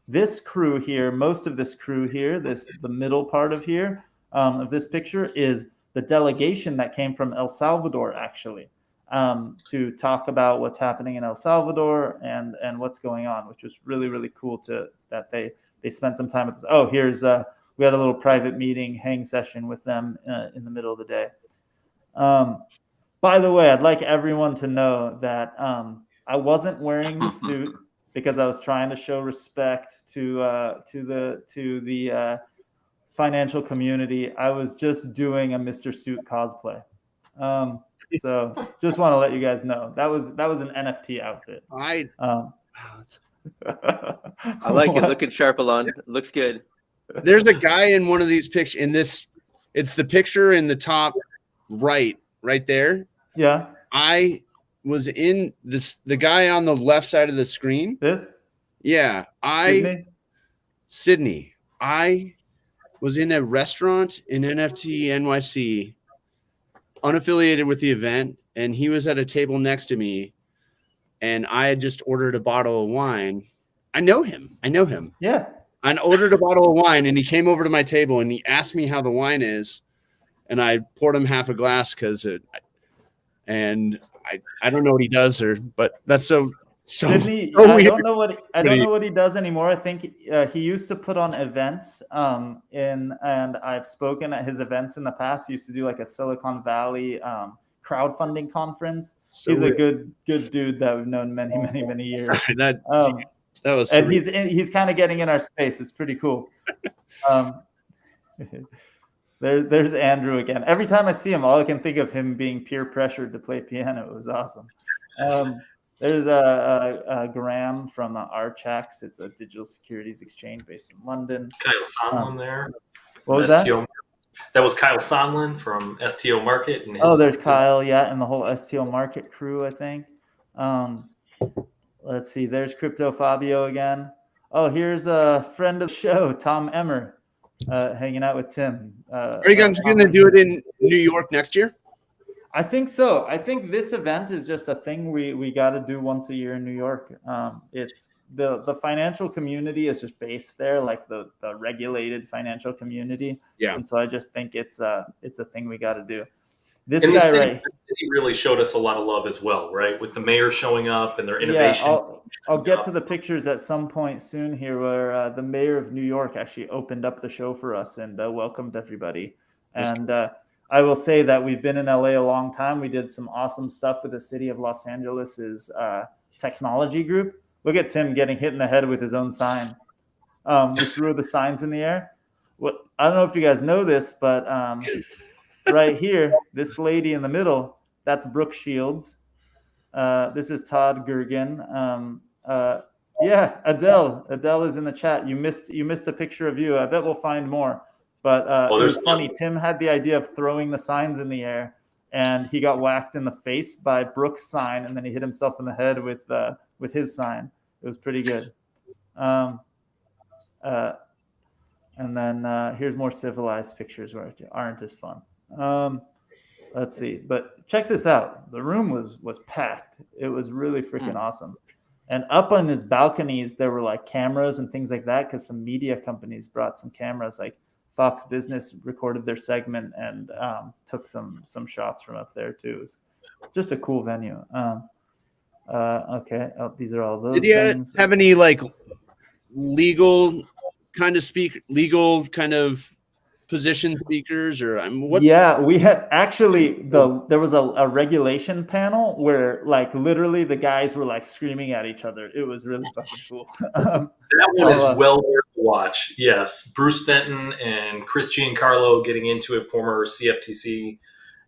This crew here, most of this crew here, the middle part of here of this picture is the delegation that came from El Salvador, actually, to talk about what's happening in El Salvador and what's going on, which was really, really cool that they spent some time with us. Oh, here's we had a little private meeting, hang session with them in the middle of the day. By the way, I'd like everyone to know that I wasn't wearing the suit because I was trying to show respect to the financial community. I was just doing a Mr. Suit cosplay. So just want to let you guys know that was an NFT outfit. I like it. Looking sharp, Alon. Looks good. There's a guy in one of these pictures. It's the picture in the top right there. Yeah. I was in the guy on the left side of the screen. This? Yeah. Sydney. I was in a restaurant in NFT NYC, unaffiliated with the event, and he was at a table next to me, and I had just ordered a bottle of wine. I know him. Yeah. I ordered a bottle of wine, and he came over to my table, and he asked me how the wine is, and I poured him half a glass and I don't know what he does, but that's so Sydney, so I weird. don't know what he does anymore. I think he used to put on events and I've spoken at his events in the past. He used to do like a Silicon Valley crowdfunding conference. So he's weird. a good dude that we've known many years. that was and surreal. he's kind of getting in our space. It's pretty cool. There's Andrew again. Every time I see him, all I can think of him being peer pressured to play piano. It was awesome. There's Graham from Archax. It's a digital securities exchange based in London. Kyle Sonlin there. What was that? STO. That was Kyle Sonlin from STO Market. And there's Kyle, yeah, and the whole STO Market crew, I think. Let's see. There's Crypto Fabio again. Oh, here's a friend of the show, Tom Emmer, hanging out with Tim. Are you guys going to do it in New York next year? I think so. I think this event is just a thing we got to do once a year in New York. It's the financial community is just based there, like the regulated financial community. Yeah. And so I just think it's a thing we got to do. This and guy the right. city really showed us a lot of love as well, right? With the mayor showing up and their innovation. Yeah, I'll get to the pictures at some point soon here, where the mayor of New York actually opened up the show for us and welcomed everybody. And I will say that we've been in LA a long time. We did some awesome stuff with the city of Los Angeles's technology group. Look at Tim getting hit in the head with his own sign. We threw the signs in the air. I don't know if you guys know this, but right here, this lady in the middle, that's Brooke Shields. This is Todd Gergen. Yeah, Adele. Adele is in the chat. You missed a picture of you. I bet we'll find more. But it was funny. Tim had the idea of throwing the signs in the air, and he got whacked in the face by Brooke's sign, and then he hit himself in the head with his sign. It was pretty good. And then here's more civilized pictures where aren't as fun. Let's see. But check this out. The room was packed. It was really freaking awesome. And up on his balconies, there were like cameras and things like that, because some media companies brought some cameras. Like Fox Business recorded their segment and took some shots from up there too. It was just a cool venue. Okay. Oh, these are all those. Did you things. have any like legal kind of position speakers or what? Yeah, we had actually there was a regulation panel where like literally the guys were like screaming at each other. It was really fucking cool. That one is well worth to watch. Yes, Bruce Fenton and Chris Giancarlo getting into it, former CFTC.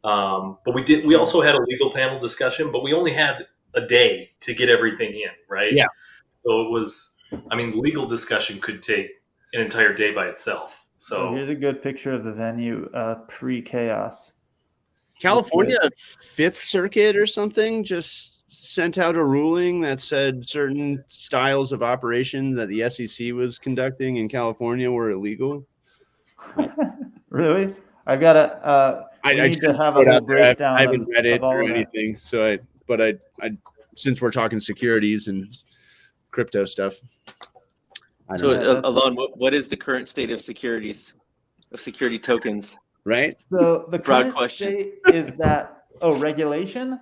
But we also had a legal panel discussion, but we only had a day to get everything in, right? Yeah. So it was, legal discussion could take an entire day by itself. So here's a good picture of the venue pre-chaos. California Fifth Circuit or something just sent out a ruling that said certain styles of operation that the SEC was conducting in California were illegal. Really? I've got to. I need to have a whole breakdown. I haven't read it or anything. So I since we're talking securities and crypto stuff. So, Alon, what is the current state of security tokens? Right. So the current state is that regulation.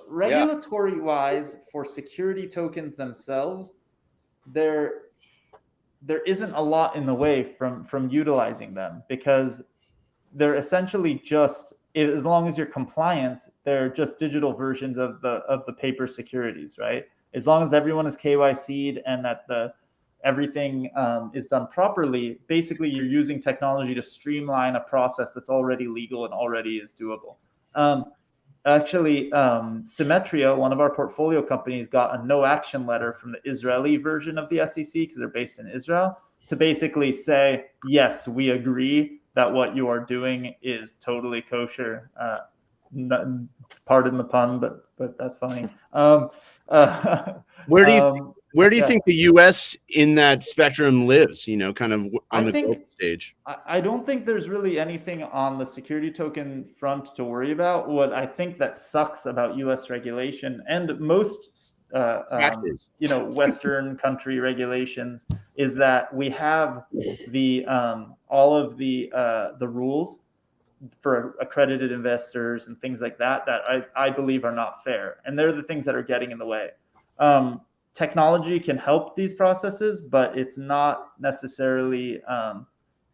Regulatory wise for security tokens themselves, there isn't a lot in the way from utilizing them, because they're essentially just, as long as you're compliant, they're just digital versions of the paper securities, right? As long as everyone is KYC'd and that everything is done properly, basically you're using technology to streamline a process that's already legal and already is doable. Actually, Symmetria, one of our portfolio companies, got a no action letter from the Israeli version of the SEC, because they're based in Israel, to basically say, yes, we agree that what you are doing is totally kosher. Pardon the pun, but that's funny. Where do you think Where do you think the U.S. in that spectrum lives? Kind of on the global stage. I don't think there's really anything on the security token front to worry about. What I think that sucks about U.S. regulation and most Western country regulations is that we have the all of the rules for accredited investors and things like that I believe are not fair, and they're the things that are getting in the way. Technology can help these processes, but it's not necessarily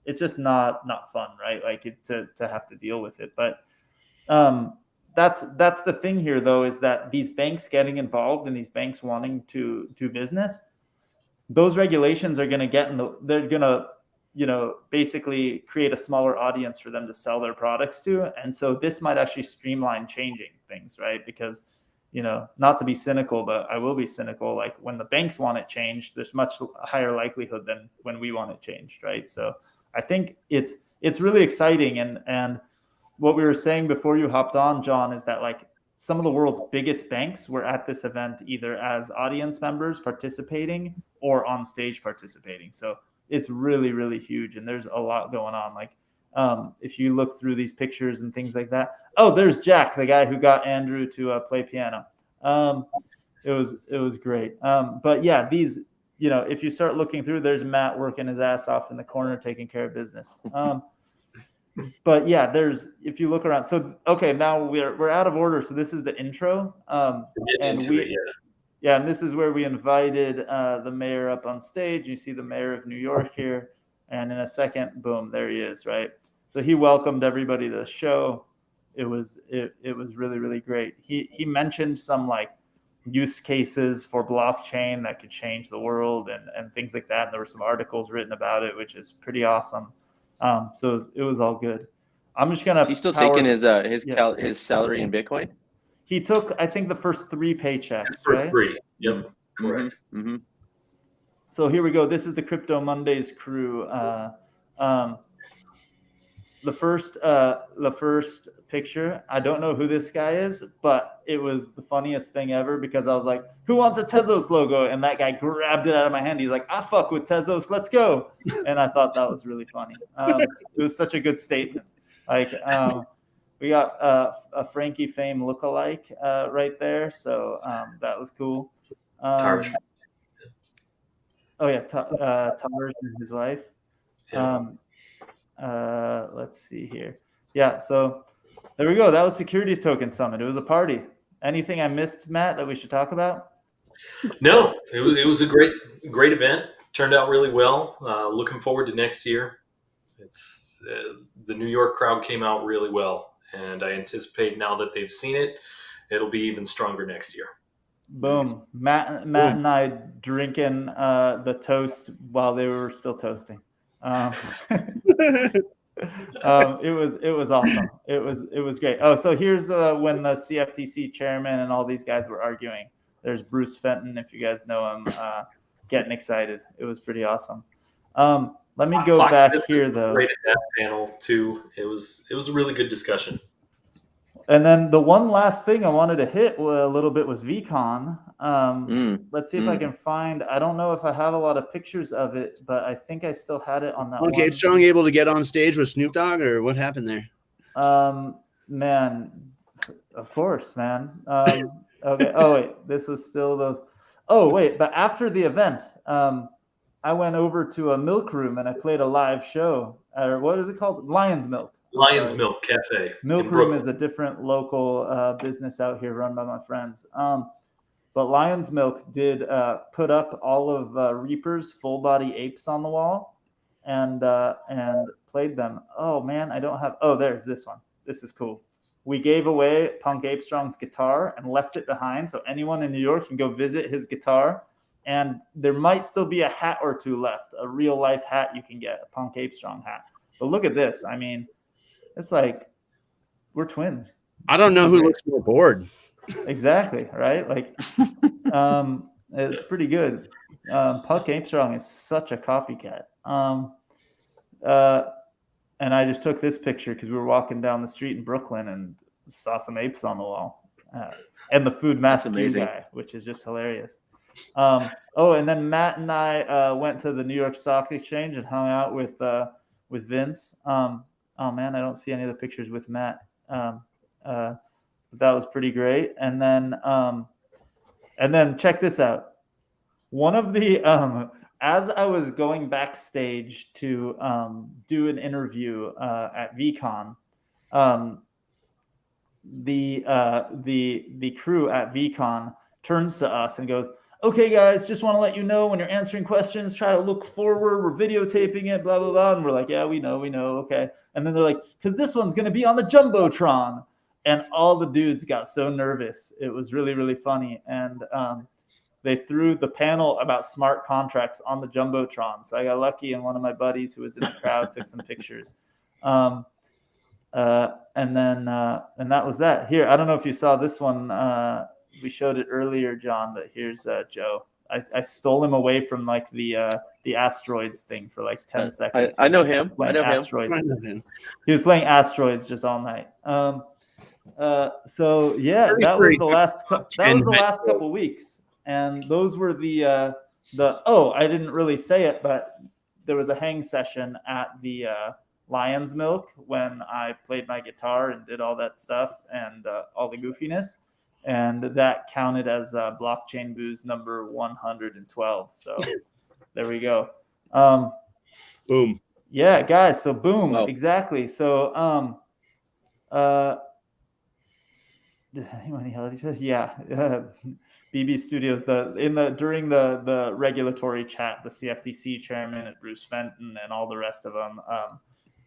it's just not fun, right? Like to have to deal with it. But that's the thing here, though, is that these banks getting involved and these banks wanting to do business, those regulations are going to they're going to basically create a smaller audience for them to sell their products to. And so this might actually streamline changing things, right? Because not to be cynical, but I will be cynical. Like when the banks want it changed, there's much higher likelihood than when we want it changed, right? So I think it's really exciting. And what we were saying before you hopped on, John, is that like some of the world's biggest banks were at this event either as audience members participating or on stage participating. So it's really, really huge, and there's a lot going on. Like if you look through these pictures and things like that. Oh, there's Jack, the guy who got Andrew to play piano. It was great. But yeah, these, if you start looking through, there's Matt working his ass off in the corner, taking care of business. But yeah, if you look around. So, okay, now we're out of order. So this is the intro. And this is where we invited the mayor up on stage. You see the mayor of New York here. And in a second, boom, there he is, right? So he welcomed everybody to the show. It was really, really great. He mentioned some like use cases for blockchain that could change the world and things like that. And there were some articles written about it, which is pretty awesome. So it was all good. I'm just gonna. Is he still taking his salary in Bitcoin? He took, I think, the first 3 paychecks. First right? 3. Yep. Correct. Mm-hmm. So here we go. This is the Crypto Mondays crew. The first picture, I don't know who this guy is, but it was the funniest thing ever because I was like, who wants a Tezos logo? And that guy grabbed it out of my hand. He's like, I fuck with Tezos, let's go. And I thought that was really funny. It was such a good statement. Like we got a Frankie Fame lookalike right there. So that was cool. Oh yeah, Tarj and his wife. Let's see here. Yeah, so there we go. That was Securities Token Summit. It was a party. Anything I missed, Matt, that we should talk about? No, it was a great event. Turned out really well. Looking forward to next year. It's the New York crowd came out really well, and I anticipate now that they've seen it, it'll be even stronger next year. Boom. Matt and I drinking the toast while they were still toasting. It was awesome. It was great. Oh, so here's when the CFTC chairman and all these guys were arguing. There's Bruce Fenton, if you guys know him, getting excited. It was pretty awesome. Let me go back here though. Great at that panel too. It was a really good discussion. And then the one last thing I wanted to hit a little bit was VCon. Let's see if I can find. I don't know if I have a lot of pictures of it, but I think I still had it on that. Okay, Strong able to get on stage with Snoop Dogg, or what happened there? Man, of course, man. Okay. Oh wait, this was still those. Oh wait, but after the event, I went over to a milk room and I played a live show. Or what is it called? Lion's Milk. Lion's Milk Cafe. Milk Room is a different local business out here run by my friends. But Lion's Milk did put up all of Reaper's full body apes on the wall and played them. Oh man, I don't have. Oh, there's this one. This is cool. We gave away Punk Ape Strong's guitar and left it behind, so anyone in New York can go visit his guitar. And there might still be a hat or two left, a real life hat you can get, a Punk Ape Strong hat. But look at this. I mean, it's like we're twins. I don't know who looks more bored. Exactly, right? Like, it's pretty good. Punk Ape Strong is such a copycat. And I just took this picture because we were walking down the street in Brooklyn and saw some apes on the wall. And the Food Master guy, which is just hilarious. And then Matt and I went to the New York Stock Exchange and hung out with Vince. Oh man, I don't see any of the pictures with Matt. But that was pretty great. And then check this out. One of the as I was going backstage to do an interview at VCon, the crew at VCon turns to us and goes, "Okay, guys, just want to let you know when you're answering questions, try to look forward. We're videotaping it, blah blah blah." And we're like, "Yeah, we know, okay." And then they're like, "Because this one's going to be on the jumbotron," and all the dudes got so nervous. It was really really funny, and they threw the panel about smart contracts on the jumbotron. So I got lucky, and one of my buddies who was in the crowd took some pictures. And that was that. Here, I don't know if you saw this one. We showed it earlier, John, but here's Joe. I stole him away from like the asteroids thing for like 10 seconds. I know him. I know him. He was playing asteroids just all night. So yeah, that was the last couple weeks. And those were the I didn't really say it, but there was a hang session at the Lion's Milk when I played my guitar and did all that stuff and all the goofiness, and that counted as blockchain booze number 112. So there we go. Boom. Yeah, guys. So boom, wow. Exactly. So BB Studios, during the regulatory chat, the CFTC chairman and Bruce Fenton and all the rest of them,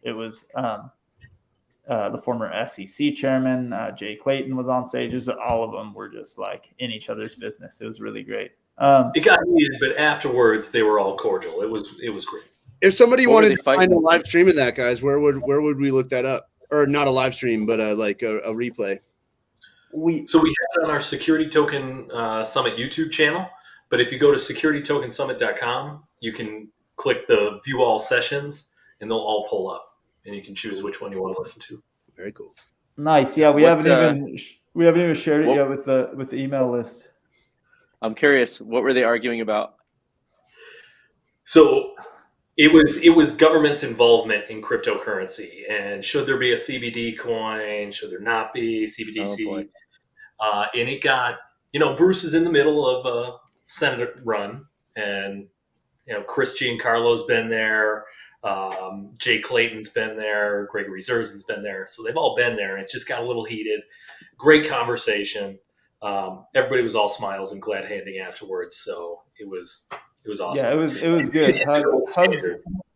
it was the former SEC chairman, Jay Clayton was on stage. All of them were just like in each other's business. It was really great. It got heated, but afterwards they were all cordial. It was great. If somebody wanted to find a live stream of that, guys, where would we look that up? Or not a live stream, but like a replay. So we have it on our Security Token Summit YouTube channel, but if you go to securitytokensummit.com, you can click the view all sessions and they'll all pull up and you can choose which one you want to listen to. Very cool. Nice. Yeah, we haven't even shared it yet with the email list. I'm curious, what were they arguing about? So it was government's involvement in cryptocurrency, and should there be a CBD coin? Should there not be CBDC? And it got, Bruce is in the middle of a Senate run, and Chris Giancarlo's been there, Jay Clayton's been there, Gregory Zerzin's been there, so they've all been there, and it just got a little heated. Great conversation. Everybody was all smiles and glad handing afterwards, so it was awesome. Yeah, it was good.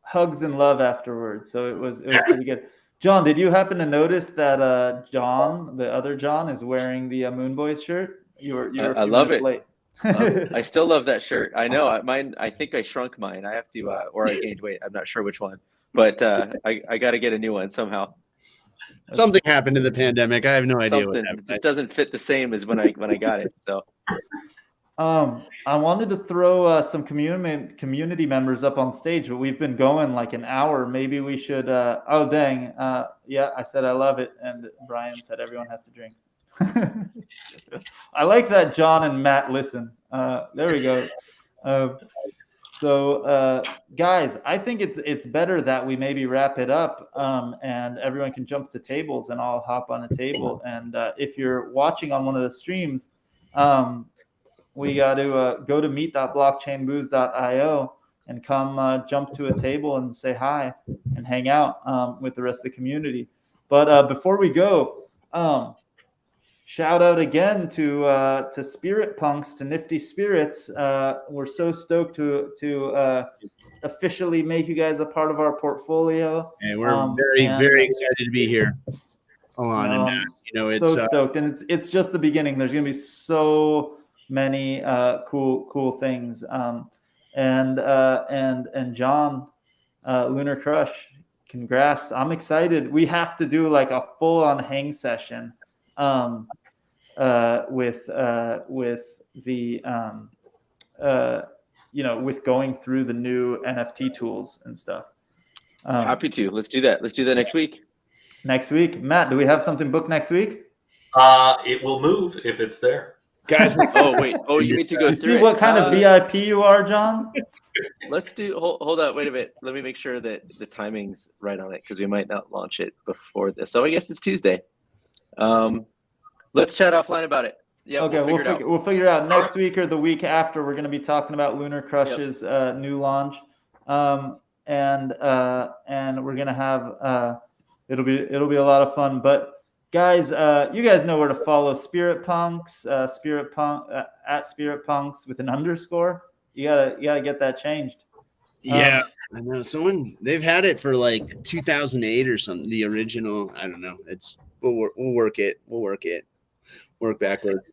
Hugs and love afterwards. So it was pretty good. John, did you happen to notice that John, the other John, is wearing the Moon Boys shirt? I love it. Late. I still love that shirt. I know mine. I think I shrunk mine. I have to, or I gained weight. I'm not sure which one, but I got to get a new one somehow. Something happened in the pandemic. I have no idea what happened. It just doesn't fit the same as when I got it. So. I wanted to throw some community members up on stage, but we've been going like an hour. Maybe we should. Oh dang! Yeah, I said I love it, and Brian said everyone has to drink. I like that John and Matt listen. There we go. So guys, I think it's better that we maybe wrap it up, and everyone can jump to tables, and I'll hop on a table. And if you're watching on one of the streams, we got to go to meet.blockchainbooze.io and come jump to a table and say hi and hang out with the rest of the community. But before we go, shout out again to Spirit Punks, to Nifty Spirits. We're so stoked to officially make you guys a part of our portfolio. And we're very excited to be here. It's so stoked, and it's just the beginning. There's going to be so many cool things. And John, Lunar Crush, congrats. I'm excited. We have to do like a full-on hang session with going through the new NFT tools and stuff. Happy to. Let's do that. Let's do that next week. Next week. Matt, do we have something booked next week? It will move if it's there. Guys, Oh wait. Oh, you need to go You through see it. what kind of VIP you are, John? Let's do. Hold up. Wait a minute. Let me make sure that the timing's right on it because we might not launch it before this. So I guess it's Tuesday. Let's chat offline about it. Yeah. Okay, we'll figure it out next week or the week after. We're going to be talking about Lunar Crush's new launch, and we're going to have it'll be a lot of fun. But guys, you guys know where to follow Spirit Punks, at Spirit Punks with an underscore. You gotta get that changed. Yeah, I know. They've had it for like 2008 or something. The original, I don't know. We'll work it. Work backwards.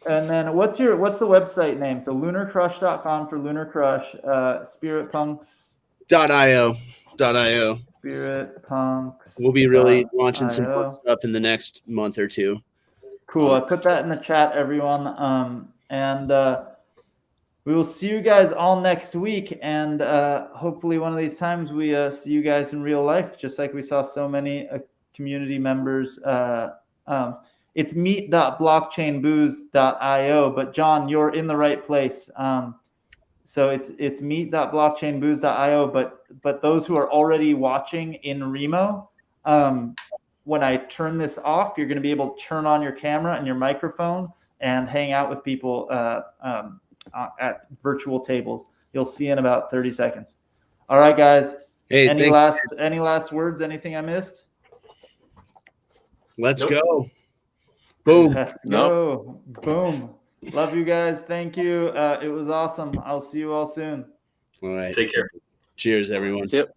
And then what's the website name? So lunarcrush.com for Lunar Crush, spiritpunks.io. Spirit Punks. We'll be really launching some fun stuff in the next month or two. Cool. I put that in the chat, everyone. And we will see you guys all next week. And hopefully one of these times we see you guys in real life, just like we saw so many community members. It's meet.blockchainbooze.io. But John, you're in the right place. So it's meet.blockchainbooze.io. But those who are already watching in Remo, when I turn this off, you're going to be able to turn on your camera and your microphone and hang out with people at virtual tables. You'll see in about 30 seconds. All right, guys. Hey, any last words? Anything I missed? Let's go. Boom. Let's go. Boom. Love you guys. Thank you. It was awesome. I'll see you all soon. All right. Take care. Cheers, everyone. Yep.